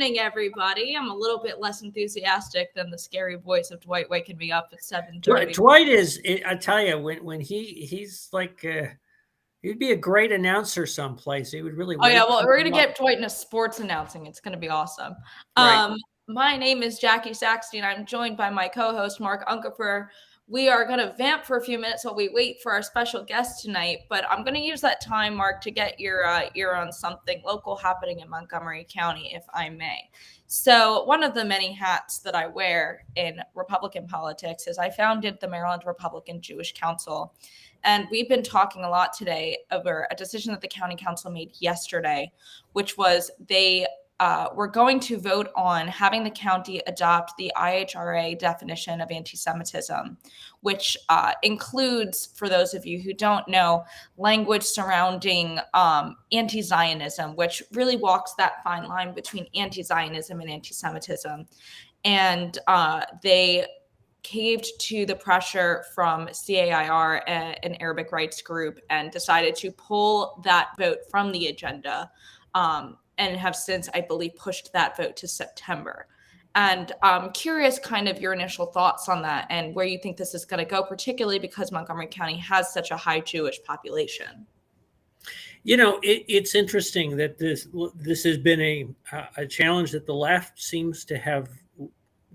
evening, everybody. I'm a little bit less enthusiastic than the scary voice of Dwight waking me up at 7:30. Dwight is, I tell you, when he's like, he'd be a great announcer someplace. He would really. Oh yeah, well, we're gonna get Dwight into sports announcing. It's gonna be awesome. Right. My name is Jackie Saxton. I'm joined by my co-host Mark Unkefer. We are going to vamp for a few minutes while we wait for our special guest tonight, but I'm going to use that time, Mark, to get your ear on something local happening in Montgomery County, if I may. So one of the many hats that I wear in Republican politics is I founded the Maryland Republican Jewish Council, and we've been talking a lot today over a decision that the county council made yesterday, which was we're going to vote on having the county adopt the IHRA definition of anti-Semitism, which includes, for those of you who don't know, language surrounding anti-Zionism, which really walks that fine line between anti-Zionism and anti-Semitism. And they caved to the pressure from CAIR, an Arabic rights group, and decided to pull that vote from the agenda. And have since, I believe, pushed that vote to September. And I'm curious kind of your initial thoughts on that and where you think this is going to go, particularly because Montgomery County has such a high Jewish population. You know, it's interesting that this has been a challenge that the left seems to have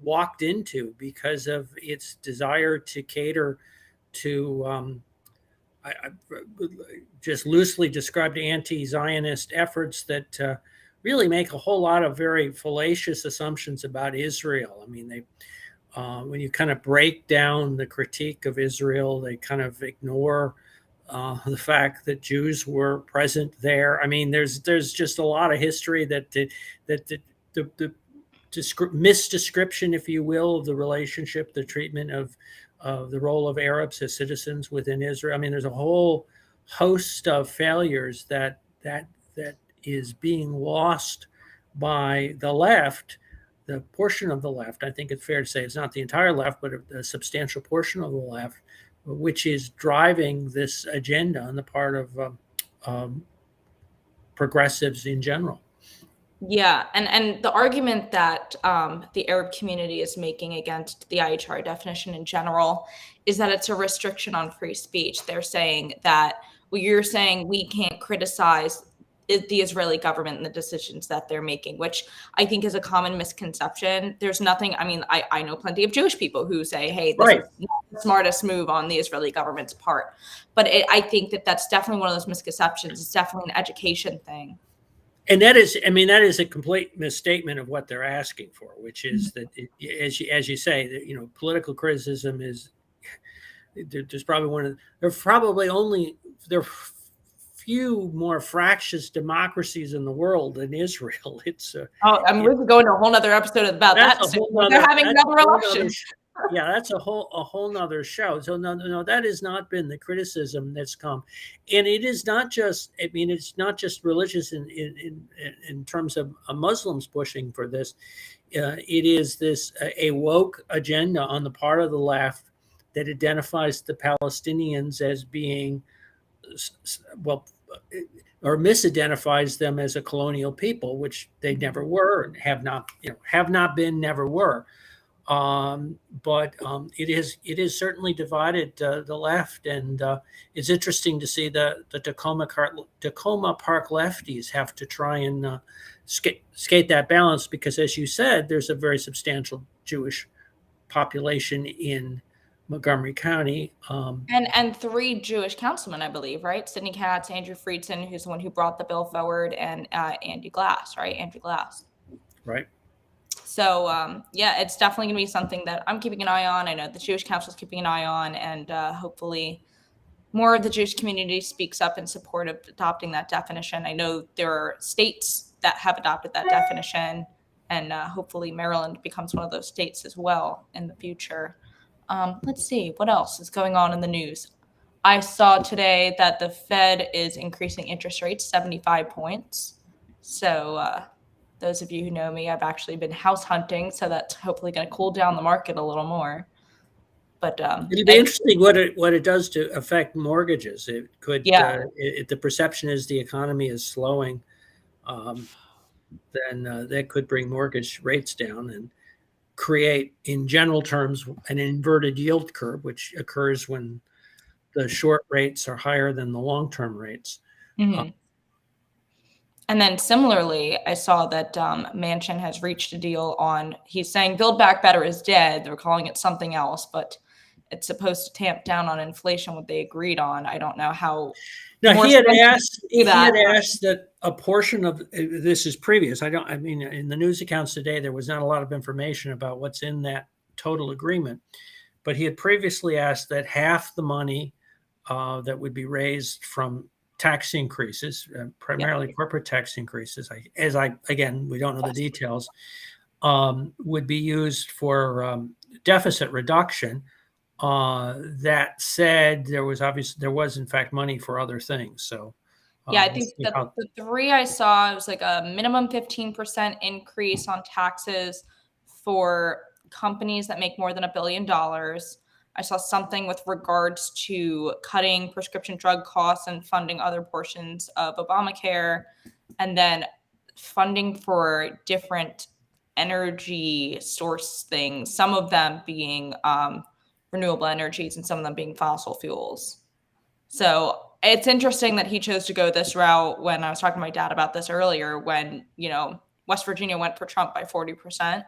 walked into because of its desire to cater to I just loosely described anti-Zionist efforts that really make a whole lot of very fallacious assumptions about Israel. I mean, when you kind of break down the critique of Israel, they kind of ignore the fact that Jews were present there. I mean, there's just a lot of history that the misdescription, if you will, of the relationship, the treatment of the role of Arabs as citizens within Israel. I mean, there's a whole host of failures that is being lost by the left, the portion of the left. I think it's fair to say it's not the entire left, but a substantial portion of the left, which is driving this agenda on the part of progressives in general. Yeah, and the argument that the Arab community is making against the IHR definition in general is that it's a restriction on free speech. They're saying that, well, you're saying we can't criticize the Israeli government and the decisions that they're making, which I think is a common misconception. There's nothing, I mean, I know plenty of Jewish people who say, hey, this is not the smartest move on the Israeli government's part. But I think that's definitely one of those misconceptions. It's definitely an education thing. And that is a complete misstatement of what they're asking for, which is that, as you say, that, you know, political criticism is, there's probably there are few more fractious democracies in the world than Israel. It's we could go into a whole nother episode about that. They're having another election. Yeah, that's a whole nother show. So no, that has not been the criticism that's come, and it is not just. I mean, it's not just religious in terms of Muslims pushing for this. It is this a woke agenda on the part of the left that identifies the Palestinians as being, well, or misidentifies them as a colonial people, which they never were and have not been, never were. But it is certainly divided the left, and it's interesting to see the Tacoma Park lefties have to try and skate that balance, because, as you said, there's a very substantial Jewish population in Montgomery County, and 3 Jewish councilmen, I believe, right? Sidney Katz, Andrew Friedson, who's the one who brought the bill forward, and Andrew Glass. Right. So, it's definitely going to be something that I'm keeping an eye on. I know the Jewish Council is keeping an eye on, and hopefully more of the Jewish community speaks up in support of adopting that definition. I know there are states that have adopted that definition, and hopefully Maryland becomes one of those states as well in the future. Let's see, what else is going on in the news? I saw today that the Fed is increasing interest rates 75 points. So those of you who know me, I've actually been house hunting, so that's hopefully going to cool down the market a little more. But it'll be interesting what it does to affect mortgages. It could. The perception is the economy is slowing. then that could bring mortgage rates down and create, in general terms, an inverted yield curve, which occurs when the short rates are higher than the long-term rates. Mm-hmm. And then similarly, I saw that Manchin has reached a deal on, he's saying Build Back Better is dead. They're calling it something else, but it's supposed to tamp down on inflation, what they agreed on. I don't know how. Now, he had asked that a portion of this is previous. I mean, in the news accounts today, there was not a lot of information about what's in that total agreement, but he had previously asked that half the money that would be raised from tax increases, primarily corporate tax increases, again, we don't know the details, would be used for deficit reduction. That said, there was in fact money for other things. So I think the three I saw, it was like a minimum 15% increase on taxes for companies that make more than $1 billion. I saw something with regards to cutting prescription drug costs and funding other portions of Obamacare, and then funding for different energy source things, some of them being renewable energies and some of them being fossil fuels. So it's interesting that he chose to go this route when I was talking to my dad about this earlier, when, West Virginia went for Trump by 40%,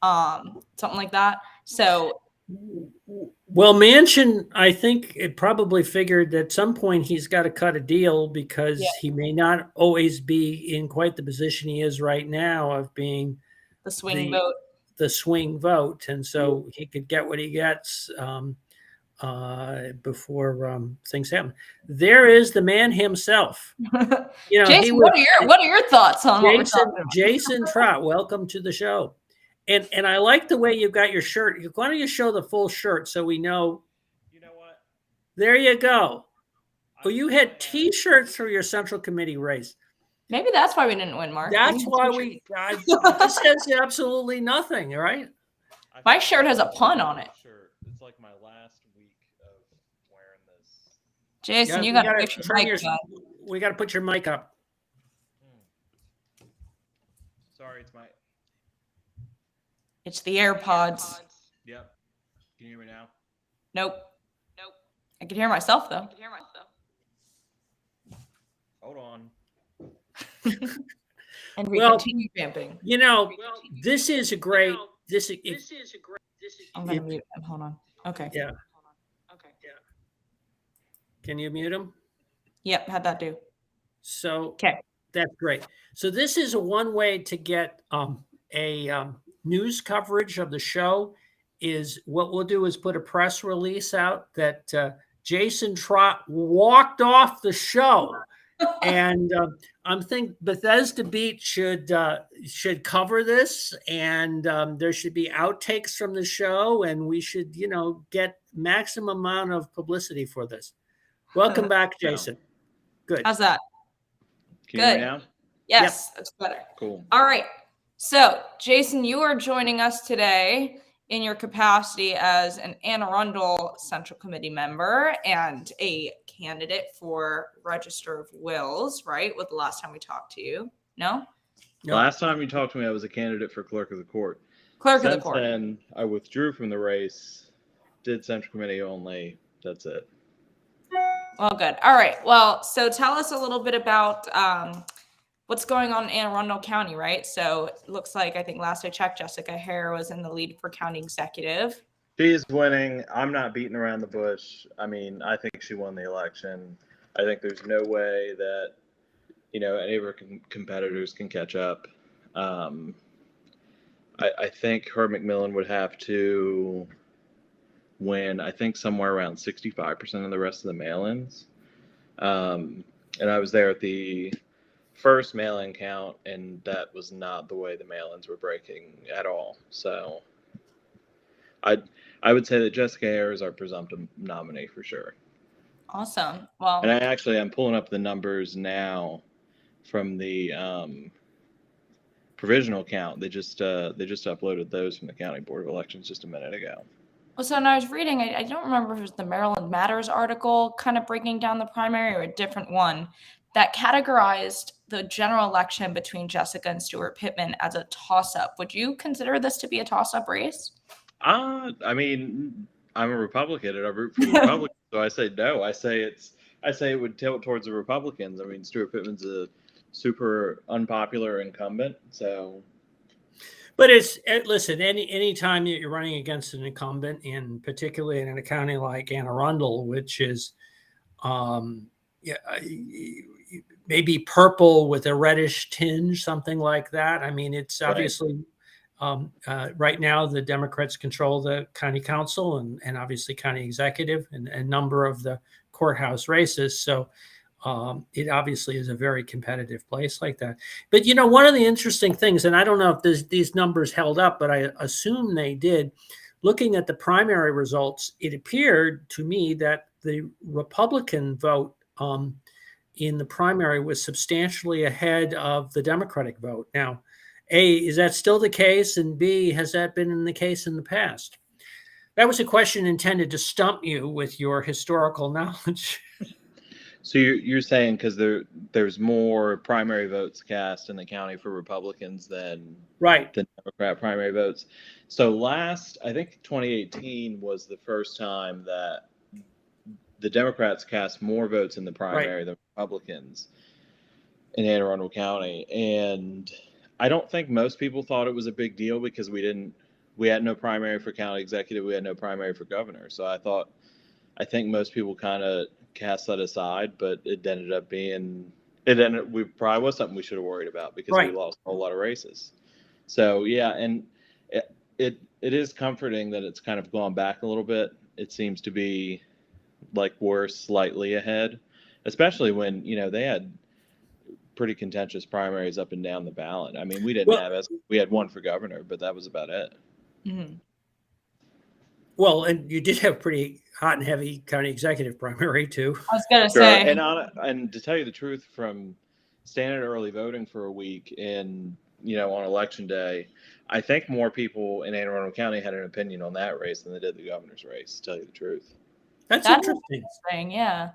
something like that. So, well, Manchin, I think it probably figured that at some point he's got to cut a deal because he may not always be in quite the position he is right now of being the swing vote. The swing vote, and so he could get what he gets before things happen. There is the man himself. Jason, what are your thoughts on what we're talking about? Jason Trott, welcome to the show. And I like the way you've got your shirt. Why don't you show the full shirt so we know? You know what? There you go. Oh, you had T-shirts for your Central Committee race. Maybe that's why we didn't win, Mark. That's why this says absolutely nothing, right? My shirt has a pun on it. It's like my last week of wearing this. Jason, you got to put your mic up. We got to put your mic up. Sorry, it's the AirPods. Yep. Can you hear me now? Nope. I can hear myself, though. Hold on. And we continue vamping. This is a great. I'm gonna mute him. Hold on. Okay. Yeah. Can you mute him? Yep. How'd that do? So that's great. So this is one way to get a news coverage of the show. Is what we'll do is put a press release out that Jason Trott walked off the show. And I'm thinking Bethesda Beat should cover this, and there should be outtakes from the show, and we should, get maximum amount of publicity for this. Welcome back, Jason. Good. How's that? Can you hear me now? Yes, that's better. Cool. All right. So, Jason, you are joining us today in your capacity as an Anne Arundel Central Committee member and a candidate for Register of Wills, right? With the last time we talked to you. No? Last time you talked to me, I was a candidate for Clerk of the Court. Of the Court. Then I withdrew from the race, did Central Committee only. That's it. Well, good. All right. Well, so tell us a little bit about what's going on in Anne Arundel County, right? So it looks like, I think last I checked, Jessica Hare was in the lead for county executive. She's winning. I'm not beating around the bush. I mean, I think she won the election. I think there's no way that, any of her competitors can catch up. I think Herb McMillan would have to win, I think, somewhere around 65% of the rest of the mail-ins. And I was there at the first mail-in count, and that was not the way the mail-ins were breaking at all. So I would say that Jessica Hare is our presumptive nominee for sure. Awesome. Well, and I'm pulling up the numbers now from the provisional count. They just uploaded those from the County Board of Elections just a minute ago. Well, so when I was reading, I don't remember if it was the Maryland Matters article kind of breaking down the primary or a different one that categorized the general election between Jessica and Stuart Pittman as a toss-up. Would you consider this to be a toss-up race? I mean, I'm a Republican and I root for the Republicans, so I say no. I say it would tilt towards the Republicans. I mean, Stuart Pittman's a super unpopular incumbent, so. But listen, any time that you're running against an incumbent, and particularly in a county like Anne Arundel, which is maybe purple with a reddish tinge, something like that. I mean, it's obviously right now the Democrats control the county council and obviously county executive and a number of the courthouse races. So it obviously is a very competitive place like that. But, one of the interesting things, and I don't know if these numbers held up, but I assume they did, looking at the primary results, it appeared to me that the Republican vote in the primary was substantially ahead of the Democratic vote. Now, A, is that still the case? And B, has that been the case in the past? That was a question intended to stump you with your historical knowledge. So you're saying because there's more primary votes cast in the county for Republicans than Democrat primary votes. So I think 2018 was the first time that the Democrats cast more votes in the primary than Republicans in Anne Arundel County. And I don't think most people thought it was a big deal because we had no primary for county executive. We had no primary for governor. So I think most people kind of cast that aside, but it ended up we probably was something we should have worried about because we lost a whole lot of races. So yeah. And it is comforting that it's kind of gone back a little bit. It seems to be like we're slightly ahead, especially when, they had pretty contentious primaries up and down the ballot. I mean, we had one for governor, but that was about it. Mm-hmm. Well, and you did have pretty hot and heavy county executive primary too. I was going to say. And to tell you the truth, from standing early voting for a week and, on election day, I think more people in Anne Arundel County had an opinion on that race than they did the governor's race, to tell you the truth. That's interesting. Yeah.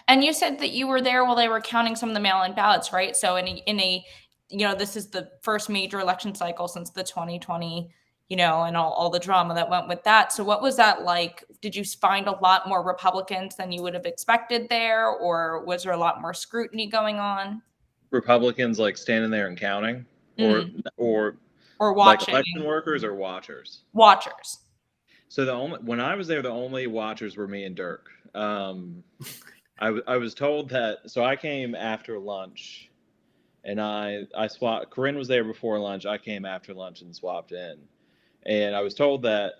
And you said that you were there while they were counting some of the mail-in ballots, right? So this is the first major election cycle since the 2020, and all the drama that went with that. So what was that like? Did you find a lot more Republicans than you would have expected there, or was there a lot more scrutiny going on? Republicans like standing there and counting, or watching, like election workers or watchers? Watchers. So when I was there, the only watchers were me and Dirk. I was told that. So I came after lunch, and I swapped. Corinne was there before lunch. I came after lunch and swapped in, and I was told that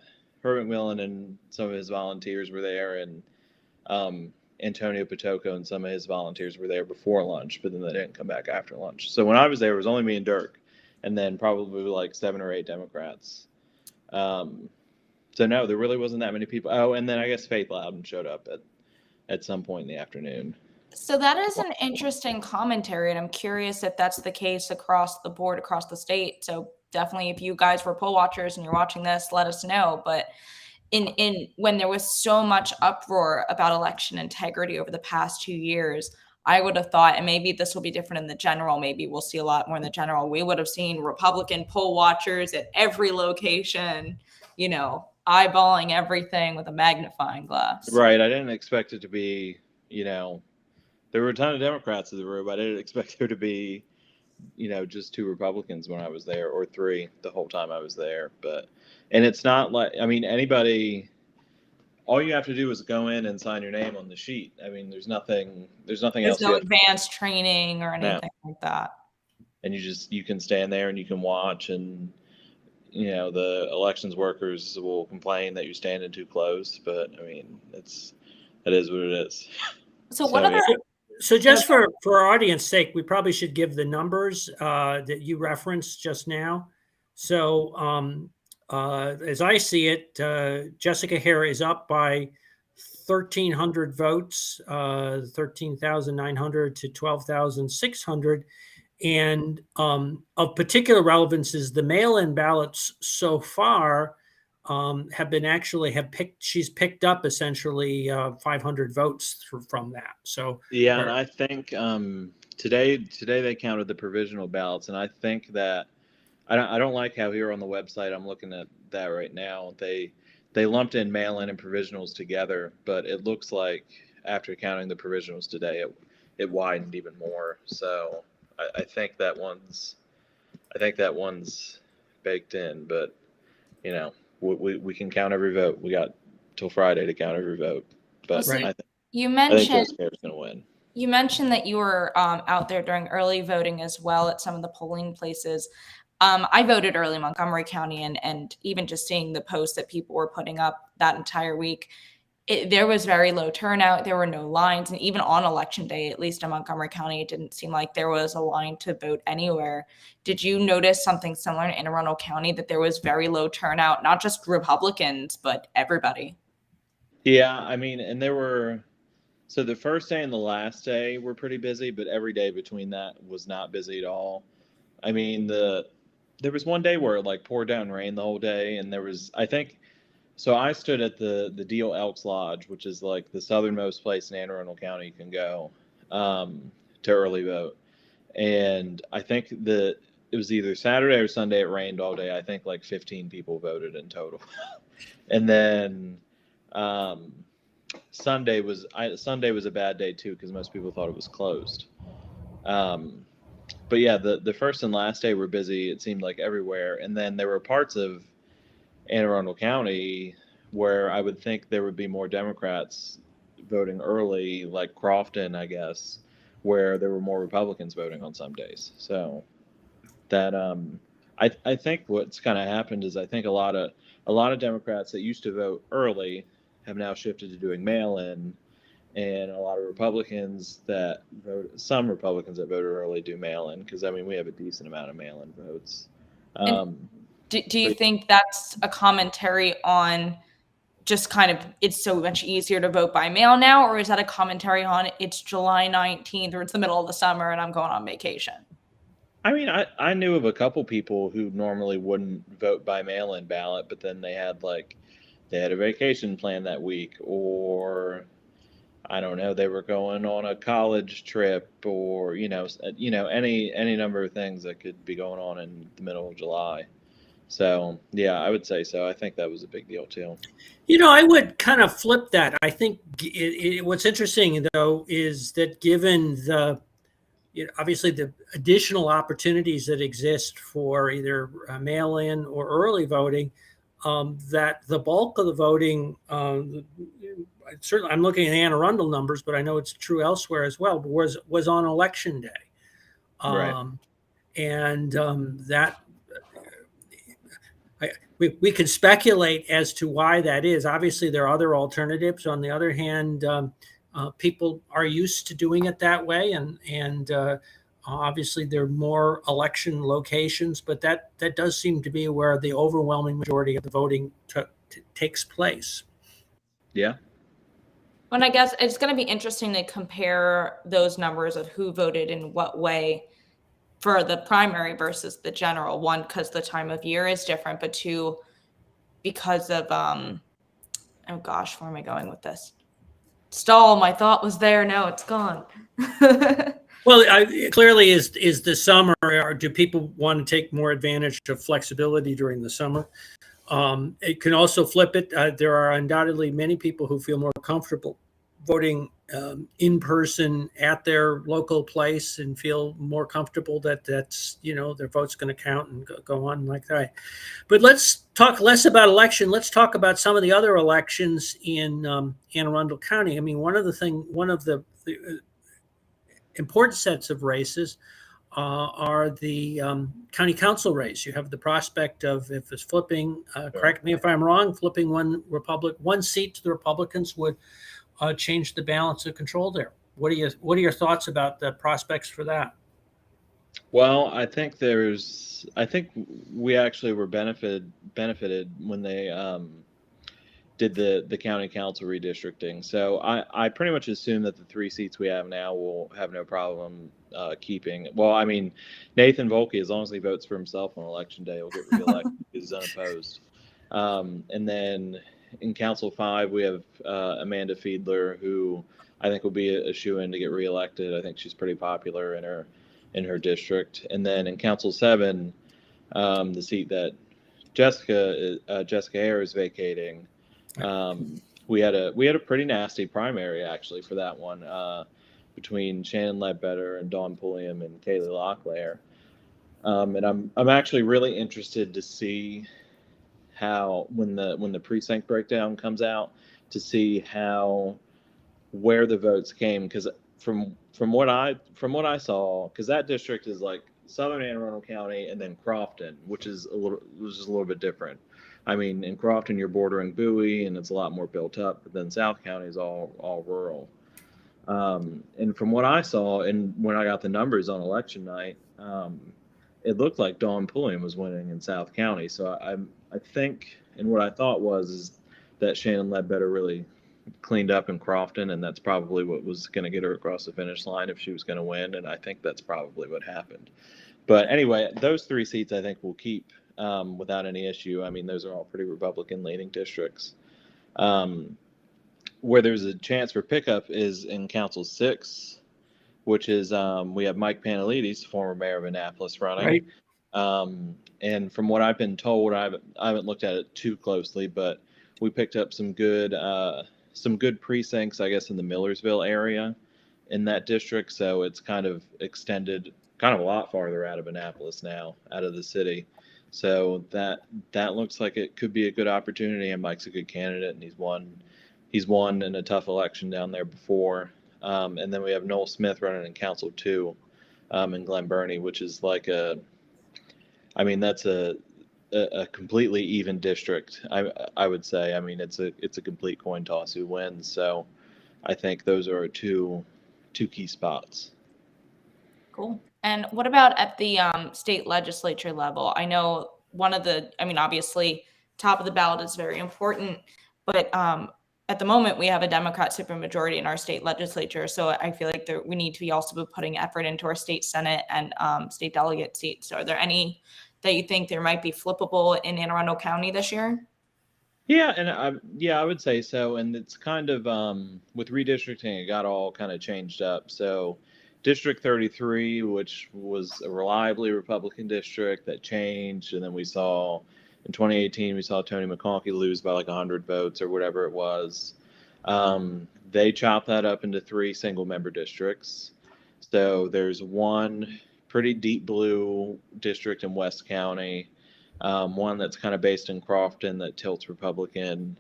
Herb McMillan and some of his volunteers were there, and Antonio Patoco and some of his volunteers were there before lunch, but then they didn't come back after lunch. So when I was there, it was only me and Dirk, and then probably like 7 or 8 Democrats. So no, there really wasn't that many people. Oh, and then I guess Faith Loudon showed up at some point in the afternoon. So that is an interesting commentary, and I'm curious if that's the case across the board, across the state. So definitely, if you guys were poll watchers and you're watching this, let us know. But when there was so much uproar about election integrity over the past 2 years, I would have thought, and maybe this will be different in the general, maybe we'll see a lot more in the general, we would have seen Republican poll watchers at every location, eyeballing everything with a magnifying glass. Right. I didn't expect it to be, there were a ton of Democrats in the room. I didn't expect there to be, just 2 Republicans when I was there, or 3 the whole time I was there. And it's not like, anybody, all you have to do is go in and sign your name on the sheet. I mean, there's nothing else. There's no advanced training or anything like that. And you can stand there and you can watch, and the elections workers will complain that you're standing too close, but that is what it is. So just for our audience sake, we probably should give the numbers that you referenced just now. So as I see it, Jessica Hare is up by 1,300 votes, 13,900 to 12,600. And of particular relevance is the mail-in ballots so far she's picked up essentially 500 votes from that. So yeah, and I think Today they counted the provisional ballots, and I think that I don't like how here on the website, I'm looking at that right now, they lumped in mail-in and provisionals together, but it looks like after counting the provisionals today, it widened even more. So I think that one's baked in, but you know, we can count every vote. We got till Friday to count every vote, but Well, Right. you I think mentioned Jessica is going to win. you mentioned that you were out there during early voting as well at some of the polling places. I voted early in Montgomery County, and even just seeing the posts that people were putting up that entire week, there was very low turnout. There were no lines, and even on election day, at least in Montgomery County, it didn't seem like there was a line to vote anywhere. Did you notice something similar in Anne Arundel County, that there was very low turnout, not just Republicans, but everybody? Yeah, I mean, and there were, so the first day and the last day were pretty busy, but every day between that was not busy at all. I mean, there was one day where it like poured down rain the whole day, and there was, I think, so I stood at the Deal Elks Lodge, which is like the southernmost place in Anne Arundel County you can go to early vote. And I think that it was either Saturday or Sunday, it rained all day. I think like 15 people voted in total. And then um, Sunday was a bad day too, because most people thought it was closed. But yeah, the first and last day were busy. It seemed like everywhere. And then there were parts of Anne Arundel County where I would think there would be more Democrats voting early, like Crofton, I guess, where there were more Republicans voting on some days. So that I think what's kind of happened is I think a lot of Democrats that used to vote early have now shifted to doing mail-in, and a lot of Republicans that some Republicans that voted early do mail-in, because I mean we have a decent amount of mail-in votes. Do you think that's a commentary on just kind of it's so much easier to vote by mail now, or is that a commentary on it's July 19th or it's the middle of the summer and I'm going on vacation? I mean, I knew of a couple people who normally wouldn't vote by mail-in ballot, but then they had a vacation plan that week, or I don't know, they were going on a college trip, or any number of things that could be going on in the middle of July. So yeah, I would say so. I think that was a big deal too. I would kind of flip that. I think what's interesting, though, is that given obviously the additional opportunities that exist for either mail-in or early voting, that the bulk of the voting, certainly I'm looking at Anne Arundel numbers, but I know it's true elsewhere as well, was on election day. Right. And that we can speculate as to why that is. Obviously, there are other alternatives. On the other hand, people are used to doing it that way, and obviously there are more election locations, but that does seem to be where the overwhelming majority of the voting takes place. Yeah. And I guess it's going to be interesting to compare those numbers of who voted in what way for the primary versus the general. One, because the time of year is different, but two, because of oh gosh, where am I going with this? Stall, my thought was there, now it's gone. Well, clearly is the summer, or do people want to take more advantage of flexibility during the summer? It can also flip it. There are undoubtedly many people who feel more comfortable voting in person at their local place and feel more comfortable that's their vote's going to count and go on like that. But let's talk less about election. Let's talk about some of the other elections in Anne Arundel County. I mean, one of the important sets of races are the county council race. You have the prospect of, if it's flipping, correct me if I'm wrong, flipping one seat to the Republicans would change the balance of control there. What are your thoughts about the prospects for that? Well, I think we actually were benefited when they did the county council redistricting. So I pretty much assume that the 3 seats we have now will have no problem keeping. Well, I mean, Nathan Volke, as long as he votes for himself on election day, will get reelected. He's unopposed. And then in Council 5, we have Amanda Fiedler, who I think will be a shoe-in to get reelected. I think she's pretty popular in her district. And then in Council 7, the seat that Jessica Hare is vacating. We had a pretty nasty primary actually for that one, between Shannon Ledbetter and Dawn Pulliam and Kaylee Locklear. And I'm actually really interested to see how when the precinct breakdown comes out, to see where the votes came, because from what I saw, because that district is like Southern Anne Arundel County and then Crofton, which is a little bit different. I mean, in Crofton you're bordering Bowie and it's a lot more built up, but then South County is all rural. And from what I saw, and when I got the numbers on election night, it looked like Dawn Pulliam was winning in South County. So I think, and what I thought is that Shannon Ledbetter really cleaned up in Crofton, and that's probably what was going to get her across the finish line if she was going to win. And I think that's probably what happened. But anyway, those 3 seats I think we'll keep without any issue. I mean, those are all pretty Republican-leaning districts. Where there's a chance for pickup is in Council 6, which is we have Mike Panelides, former mayor of Annapolis, running. Right. And from what I've been told, I haven't looked at it too closely, but we picked up some good precincts, I guess, in the Millersville area in that district. So it's kind of extended kind of a lot farther out of Annapolis now, out of the city. So that looks like it could be a good opportunity. And Mike's a good candidate, and he's won in a tough election down there before. And then we have Noel Smith running in Council 2 in Glen Burnie, which is like that's a completely even district. I would say. I mean, it's a complete coin toss who wins. So I think those are two key spots. Cool. And what about at the state legislature level? I know obviously top of the ballot is very important, but at the moment we have a Democrat supermajority in our state legislature. So I feel like we need to be also putting effort into our state Senate and state delegate seats. So are there any that you think there might be flippable in Anne Arundel County this year? Yeah, and I would say so. And it's kind of with redistricting, it got all kind of changed up. So District 33, which was a reliably Republican district, that changed, and then we saw in 2018 Tony McConkey lose by like 100 votes or whatever it was. They chopped that up into 3 single-member districts. So there's one pretty deep blue district in West County, one that's kind of based in Crofton that tilts Republican,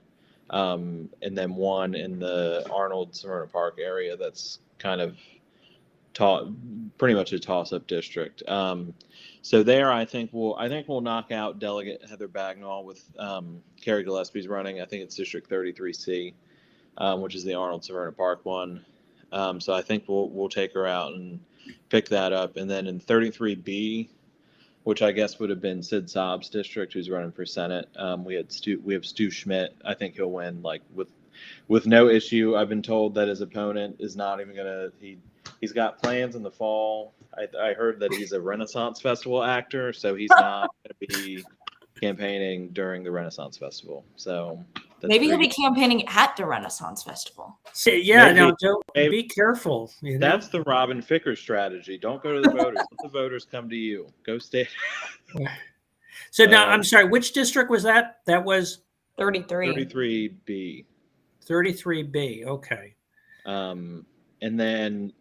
and then one in the Arnold-Severna Park area that's kind of pretty much a toss-up district. So there, I think we'll knock out Delegate Heather Bagnall with Carrie Gillespie's running. I think it's District 33C, which is the Arnold-Severna Park one. So I think we'll take her out and pick that up. And then in 33B, which I guess would have been Sid Saab's district, who's running for Senate, we have Stu Schmidt. I think he'll win like with no issue. I've been told that his opponent is not even gonna. He's got plans in the fall. I heard that he's a Renaissance Festival actor, so he's not going to be campaigning during the Renaissance Festival. So maybe he'll be campaigning at the Renaissance Festival. Yeah, now be careful. You know? That's the Robin Ficker strategy. Don't go to the voters. Let the voters come to you. Go stay. So now, I'm sorry, which district was that? That was 33B. 33B. Okay. And then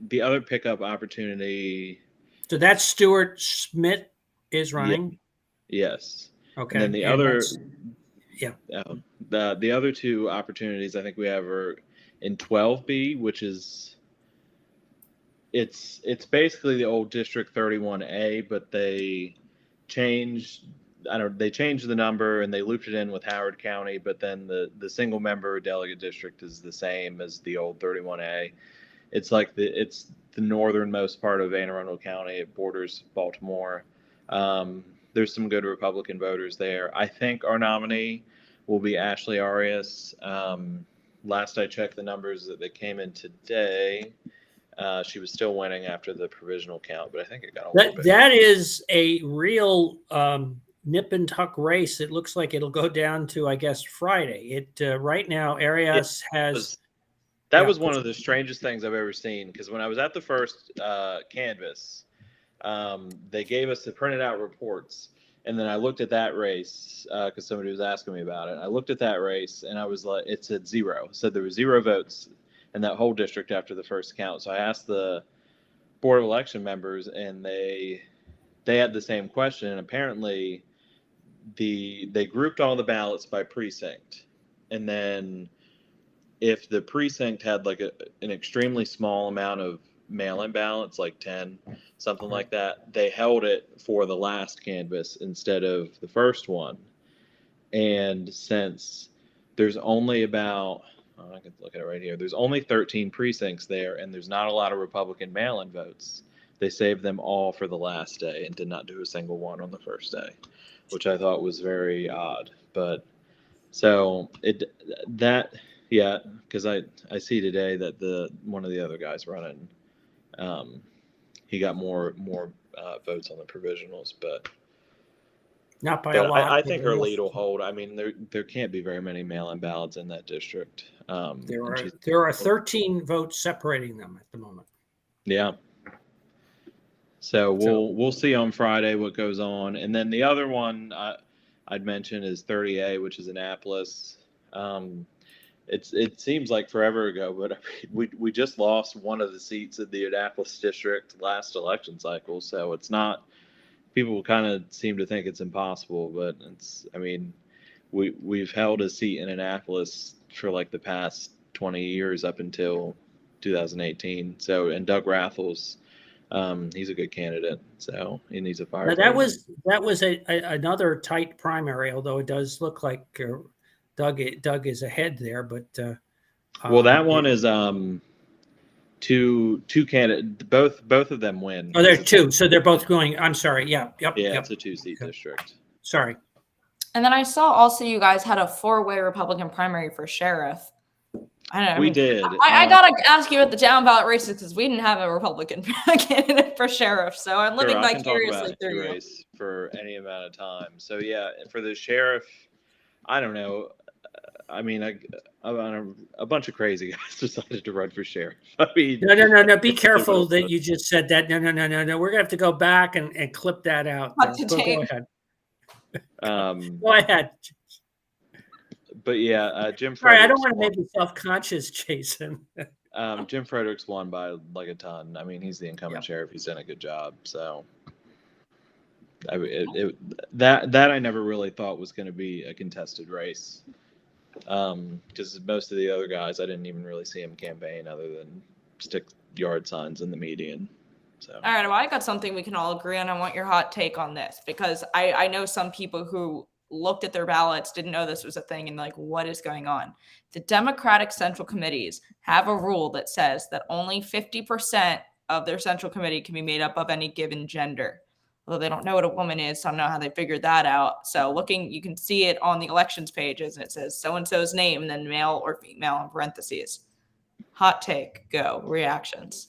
the other pickup opportunity. So that's Stuart Schmidt is running. Yes. Okay. And then the other 2 opportunities I think we have are in 12B, which is it's basically the old District 31A, but they changed the number and they looped it in with Howard County, but then the single member delegate district is the same as the old 31A. It's like it's the northernmost part of Anne Arundel County. It borders Baltimore. There's some good Republican voters there. I think our nominee will be Ashley Arias. Last I checked the numbers that came in today, she was still winning after the provisional count, but I think it got a little bit. That is a real nip and tuck race. It looks like it'll go down to, I guess, Friday. Right now, Arias has That was one of the strangest things I've ever seen, because when I was at the first canvass, they gave us the printed out reports, and then I looked at that race because somebody was asking me about it. I looked at that race, and I was like, it said 0. It said there were 0 votes in that whole district after the first count. So I asked the Board of Election members, and they had the same question. And apparently, they grouped all the ballots by precinct, and then if the precinct had like an extremely small amount of mail-in ballots, like 10, something like that, they held it for the last canvass instead of the first one. And since there's only about, I can look at it right here, there's only 13 precincts there, and there's not a lot of Republican mail-in votes, they saved them all for the last day and did not do a single one on the first day, which I thought was very odd. But so yeah, because I see today that one of the other guys running, he got more votes on the provisionals, but not by a lot. I think her lead will hold. I mean, there can't be very many mail-in ballots in that district. There are 13 votes separating them at the moment. Yeah. So we'll see on Friday what goes on, and then the other one I'd mention is 30A, which is Annapolis. It seems like forever ago, but we just lost one of the seats in the Annapolis district last election cycle, so it's not. People kind of seem to think it's impossible, but we've held a seat in Annapolis for like the past 20 years up until 2018. So, and Doug Rathels, he's a good candidate, so he needs a fire. Now, that was another tight primary, although it does look like Doug is ahead there, but well, that one is two candidates. Both of them win. Oh, there's 2, so they're both going. I'm sorry. Yeah. Yep. It's a 2-seat district. Sorry. And then I saw also you guys had a 4-way Republican primary for sheriff. I don't know. We did. I gotta ask you at the down ballot races because we didn't have a Republican candidate for sheriff, so I'm living vicariously through you. Race for any amount of time. So yeah, for the sheriff, I don't know. I mean, a bunch of crazy guys decided to run for sheriff. I mean, no. Be careful that you just said that. No. We're gonna have to go back and clip that out. Go ahead. Go ahead. But yeah, Jim. Sorry, I don't want to make you self-conscious, Jason. Jim Fredericks won by like a ton. I mean, he's the incumbent sheriff. He's done a good job. So that I never really thought was going to be a contested race. Because most of the other guys, I didn't even really see him campaign other than stick yard signs in the median. So. All right, well, I got something we can all agree on. I want your hot take on this because I know some people who looked at their ballots, didn't know this was a thing, and like, what is going on? The Democratic Central Committees have a rule that says that only 50% of their Central Committee can be made up of any given gender. Although they don't know what a woman is, so I don't know how they figured that out. So you can see it on the elections pages, and it says so-and-so's name, and then male or female in parentheses. Hot take, go. Reactions.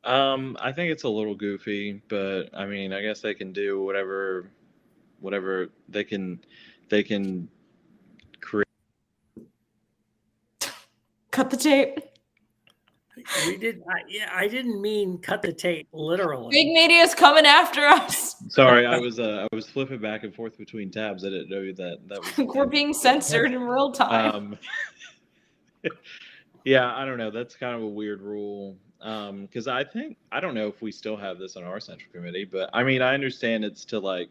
I think it's a little goofy, but I mean, I guess they can do whatever they can create. Cut the tape. We did. I didn't mean cut the tape literally. Big media's coming after us. Sorry, I was flipping back and forth between tabs. I didn't know that was. We're being censored in real time. Yeah, I don't know. That's kind of a weird rule. Because I don't know if we still have this on our Central Committee, but I mean, I understand it's to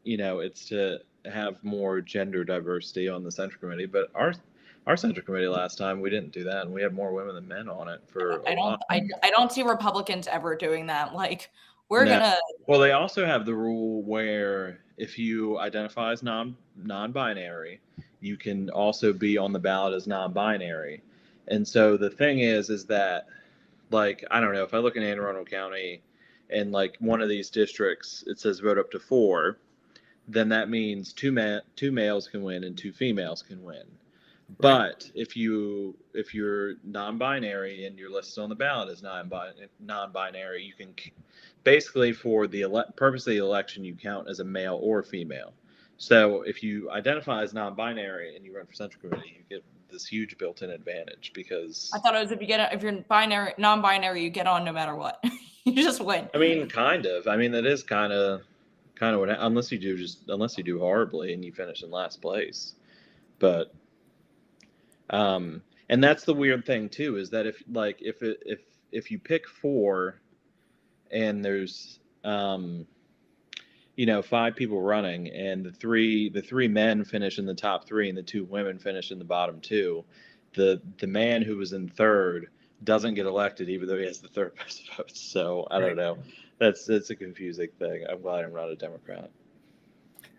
it's to have more gender diversity on the Central Committee, but our Central Committee last time, we didn't do that, and we had more women than men on it for I don't see Republicans ever doing that. Like, Well, they also have the rule where if you identify as non-binary, you can also be on the ballot as non-binary. And so the thing is that, like, I don't know, if I look in Anne Arundel County and like one of these districts, it says vote up to 4, then that means two males can win and 2 females can win. But if you're non-binary and you're listed on the ballot as non-binary, you can basically, for the purpose of the election, you count as a male or female. So if you identify as non-binary and you run for Central Committee, you get this huge built-in advantage because I thought it was if you're non-binary, you get on no matter what. You just win. I mean, kind of. I mean, that is kind of what unless you do horribly and you finish in last place. But and that's the weird thing too, is that if you pick 4 and there's 5 people running and the three men finish in the top 3 and the 2 women finish in the bottom 2, the man who was in third doesn't get elected even though he has the third most votes. So I don't know. That's a confusing thing. I'm glad I'm not a Democrat.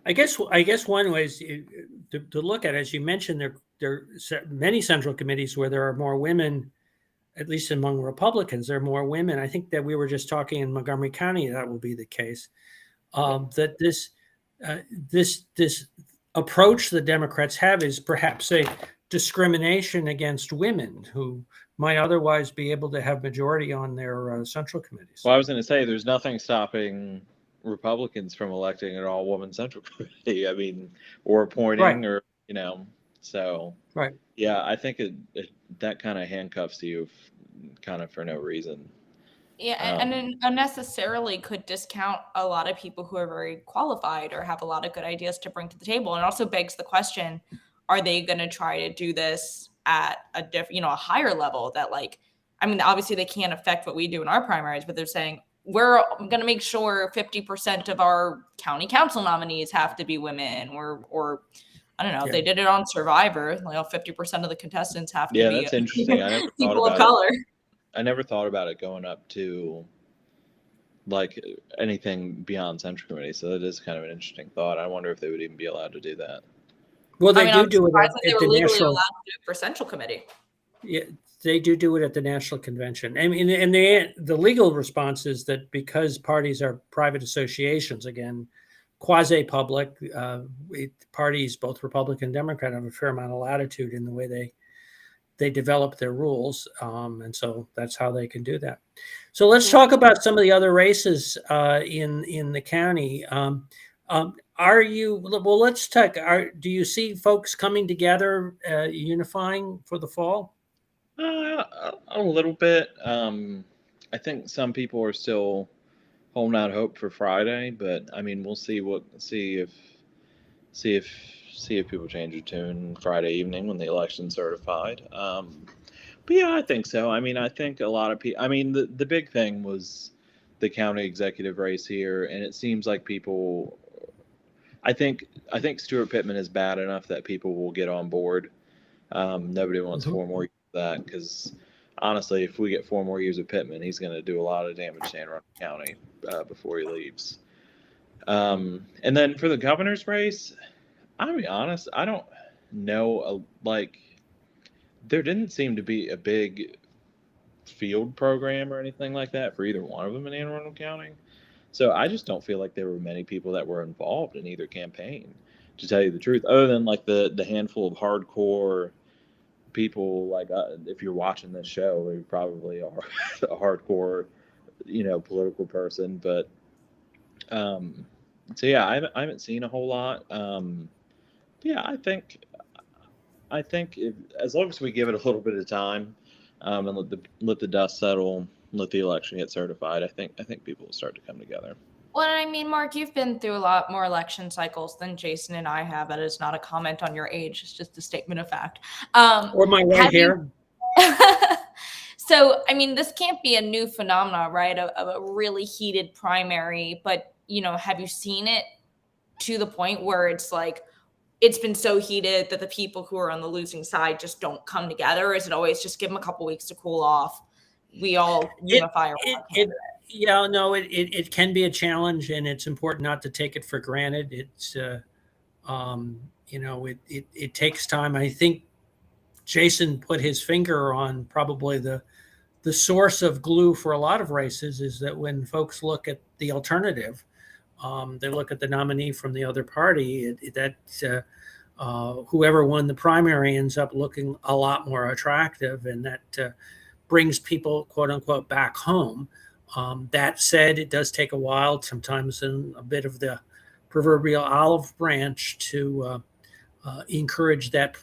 I guess one way is to look at it, as you mentioned, there are many central committees where there are more women, at least among Republicans, there are more women. I think that we were just talking in Montgomery County, that will be the case. That this approach the Democrats have is perhaps a discrimination against women who might otherwise be able to have majority on their central committees. Well, I was going to say there's nothing stopping Republicans from electing an all-woman central committee. I mean, or appointing, or so. Right. Yeah, I think that kind of handcuffs you, kind of for no reason. Yeah, and unnecessarily could discount a lot of people who are very qualified or have a lot of good ideas to bring to the table. And also begs the question, are they going to try to do this at a higher level that obviously they can't affect what we do in our primaries, but they're saying, we're going to make sure 50% of our county council nominees have to be women, or I don't know. They did it on Survivor. 50% of the contestants have to be. Yeah, that's interesting. I never people of color. I never thought about it going up to anything beyond Central Committee. So that is kind of an interesting thought. I wonder if they would even be allowed to do that. Well, they do it at the national. Allowed to do it for Central Committee. Yeah, they do it at the national convention. I mean, and the legal response is that because parties are private associations, again, quasi-public, parties, both Republican and Democrat, have a fair amount of latitude in the way they develop their rules, and so that's how they can do that. So let's talk about some of the other races in the county. Let's talk. Do you see folks coming together, unifying for the fall? A little bit. I think some people are still holding out hope for Friday, but I mean, we'll see if people change their tune Friday evening when the election's certified. But yeah, I think so. I mean, I think a lot of people. I mean, the big thing was the county executive race here, and it seems like people. I think Stuart Pittman is bad enough that people will get on board. Nobody wants 4 more years of that, because honestly, if we get 4 more years of Pittman, he's going to do a lot of damage to Anne Arundel County before he leaves. And then for the governor's race, I'll be honest, I don't know. There didn't seem to be a big field program or anything like that for either one of them in Anne Arundel County. So I just don't feel like there were many people that were involved in either campaign, to tell you the truth, other than the handful of hardcore people. If you're watching this show, you probably are a hardcore, political person. But so yeah, I haven't seen a whole lot. Yeah, I think as long as we give it a little bit of time, and let the dust settle, let the election get certified, I think people will start to come together. Well, I mean, Mark, you've been through a lot more election cycles than Jason and I have. That is not a comment on your age; it's just a statement of fact. Or my white hair. So, I mean, this can't be a new phenomenon, right? Of a really heated primary, but have you seen it to the point where it's been so heated that the people who are on the losing side just don't come together? Or is it always just give them a couple weeks to cool off? We all unify around candidate. Yeah, no, it can be a challenge, and it's important not to take it for granted. It's, it takes time. I think Jason put his finger on probably the source of glue for a lot of races, is that when folks look at the alternative, they look at the nominee from the other party, whoever won the primary ends up looking a lot more attractive, and that brings people, quote unquote, back home. That said, it does take a while, sometimes in a bit of the proverbial olive branch to encourage that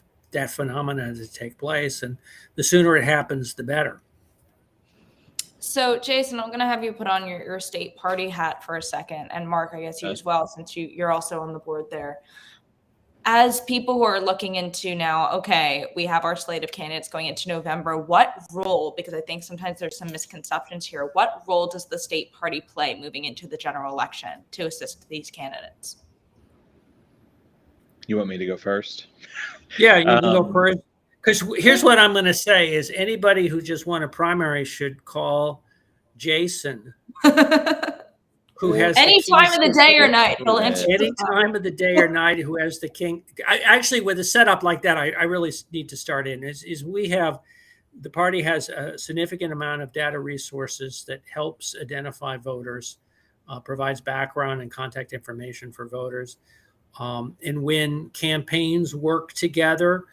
phenomena to take place. And the sooner it happens, the better. So, Jason, I'm going to have you put on your state party hat for a second. And Mark, I guess you as well, since you're also on the board there. As people who are looking into now, okay, we have our slate of candidates going into November. What role, because I think sometimes there's some misconceptions here, what role does the state party play moving into the general election to assist these candidates? You want me to go first? Yeah, you can go first. Because here's what I'm going to say is anybody who just won a primary should call Jason, who has any time of the day or night. He'll answer any time of the day or night, who has the king. Actually, with a setup like that, I really need to start in is we have, the party has a significant amount of data resources that helps identify voters, provides background and contact information for voters. And when campaigns work together,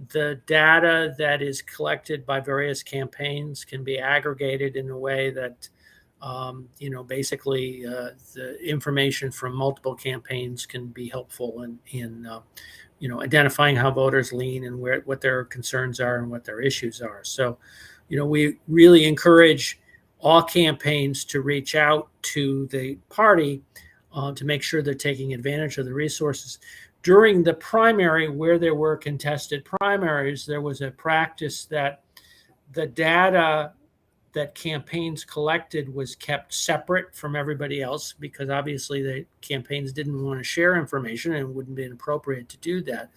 the data that is collected by various campaigns can be aggregated in a way that, basically the information from multiple campaigns can be helpful in identifying how voters lean and what their concerns are and what their issues are. So, we really encourage all campaigns to reach out to the party to make sure they're taking advantage of the resources. During the primary, where there were contested primaries, there was a practice that the data that campaigns collected was kept separate from everybody else, because obviously the campaigns didn't want to share information and it wouldn't be appropriate to do that.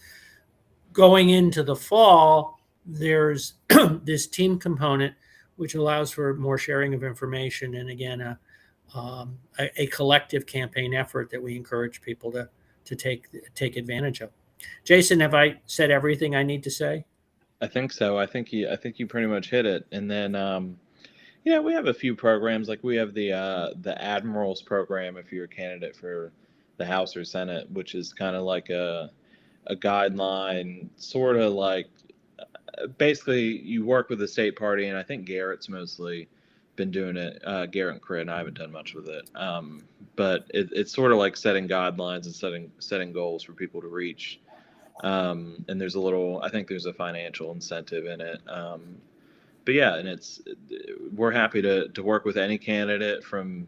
Going into the fall, there's this team component, which allows for more sharing of information. And again, a collective campaign effort that we encourage people to take advantage of. Jason, have I said everything I need to say? I think so. I think you pretty much hit it. And then, we have a few programs. Like we have the Admirals program if you're a candidate for the House or Senate, which is kind of like a guideline, sort of like basically you work with the state party, and I think Garrett's mostly been doing it. Garrett and Crit, I haven't done much with it. But it's sort of like setting guidelines and setting goals for people to reach. And I think there's a financial incentive in it. But yeah, and we're happy to work with any candidate from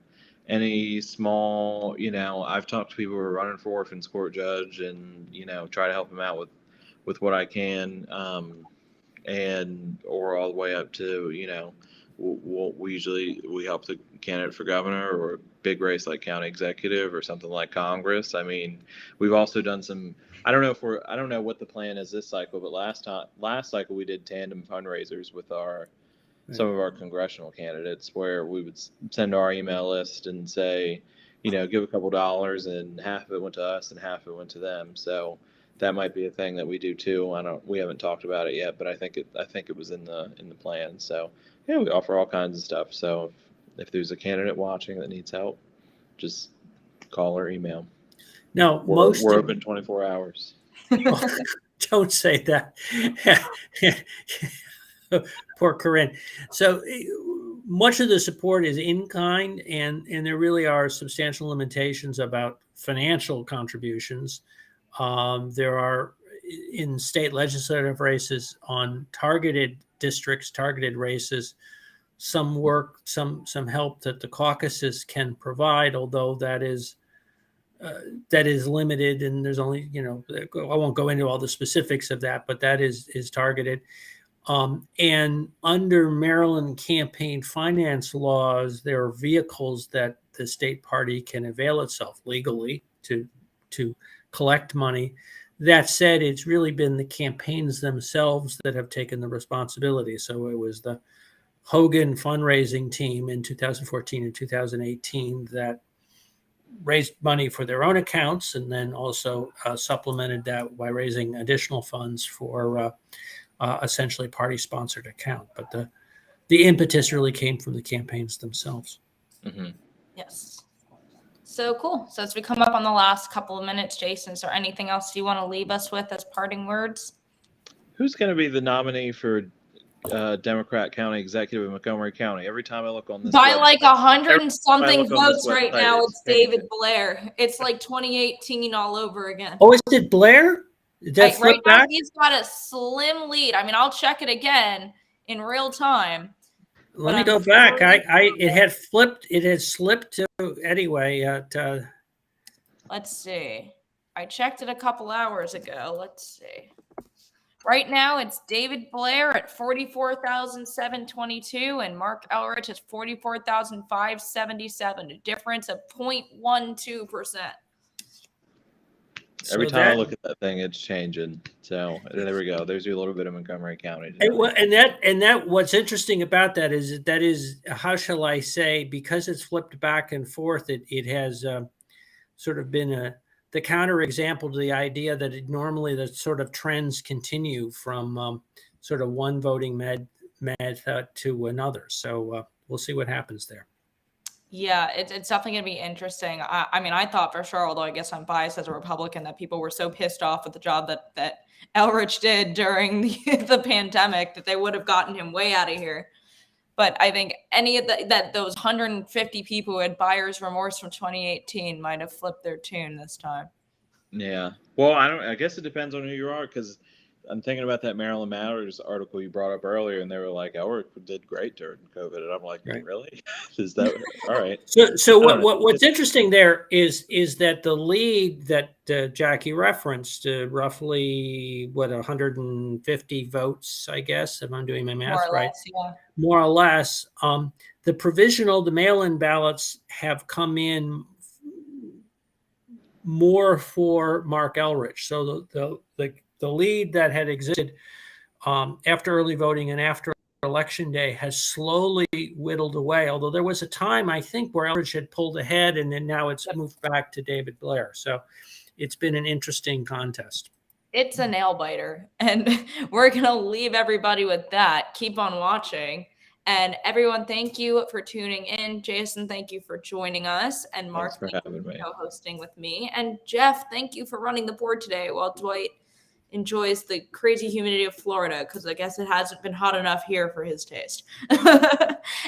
any small, I've talked to people who are running for orphans court judge and, try to help them out with what I can. Or all the way up to, we help the candidate for governor or a big race like county executive or something like Congress. I mean, we've also done some, I don't know what the plan is this cycle, but last cycle we did tandem fundraisers with some of our congressional candidates, where we would send our email list and say, give a couple dollars, and half of it went to us and half of it went to them. So that might be a thing that we do too. We haven't talked about it yet, but I think it was in the plan. So yeah, we offer all kinds of stuff. So if there's a candidate watching that needs help, just call or email. Now, we're open 24 hours. Oh, don't say that. Poor Corinne. So much of the support is in kind, and there really are substantial limitations about financial contributions. There are, in state legislative races, on targeted districts, targeted races, some work, some help that the caucuses can provide, although that is limited, and there's only, I won't go into all the specifics of that, but that is targeted. And under Maryland campaign finance laws, there are vehicles that the state party can avail itself legally to collect money. That said, it's really been the campaigns themselves that have taken the responsibility. So it was the Hogan fundraising team in 2014 and 2018 that raised money for their own accounts, and then also supplemented that by raising additional funds for essentially party-sponsored account. But the impetus really came from the campaigns themselves. Mm-hmm. Yes. So cool. So as we come up on the last couple of minutes, Jason, is there anything else you want to leave us with as parting words? Who's going to be the nominee for Democrat county executive in Montgomery County. Every time I look on this by website, like 100 and something look on this votes right website, now, it's it's David changing. Blair. It's like 2018 all over again. Oh, is it Blair? Did that Right flip now, back? he's got a slim lead. I mean, I'll check it again in real time. Let me go back. It had flipped. It had slipped to anyway. Let's see. I checked it a couple hours ago. Let's see. Right now, it's David Blair at 44,722 and Mark Elrich is 44,577, a difference of 0.12%. Every time I look at that thing, it's changing. So there we go. There's a little bit of Montgomery County. And that what's interesting about that is how shall I say, because it's flipped back and forth, it has sort of been the counterexample to the idea that normally the sort of trends continue from sort of one voting method to another. So we'll see what happens there. Yeah, it's definitely going to be interesting. I mean, I thought for sure, although I guess I'm biased as a Republican, that people were so pissed off with the job that Elrich did during the pandemic that they would have gotten him way out of here. But I think any of those 150 people who had buyer's remorse from 2018 might have flipped their tune this time. Yeah. Well, I guess it depends on who you are, because I'm thinking about that Maryland Matters article you brought up earlier, and they were like, "Elrich did great during COVID," and I'm like, right. "Really? Is that all right?" So what's interesting there is that the lead that Jackie referenced, roughly 150 votes, I guess, if I'm doing my math right, more or less. The mail-in ballots have come in more for Mark Elrich. So the lead that had existed after early voting and after Election Day has slowly whittled away, although there was a time, I think, where Elrich had pulled ahead, and then now it's moved back to David Blair. So it's been an interesting contest. It's a nail biter, and we're going to leave everybody with that. Keep on watching. And everyone, thank you for tuning in. Jason, thank you for joining us. And Mark, thank you for co-hosting with me. And Jeff, thank you for running the board today while Dwight enjoys the crazy humidity of Florida, because I guess it hasn't been hot enough here for his taste.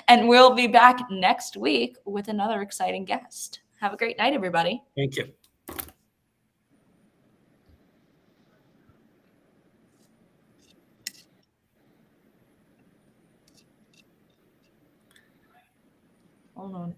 And we'll be back next week with another exciting guest. Have a great night, everybody. Thank you. Hold on.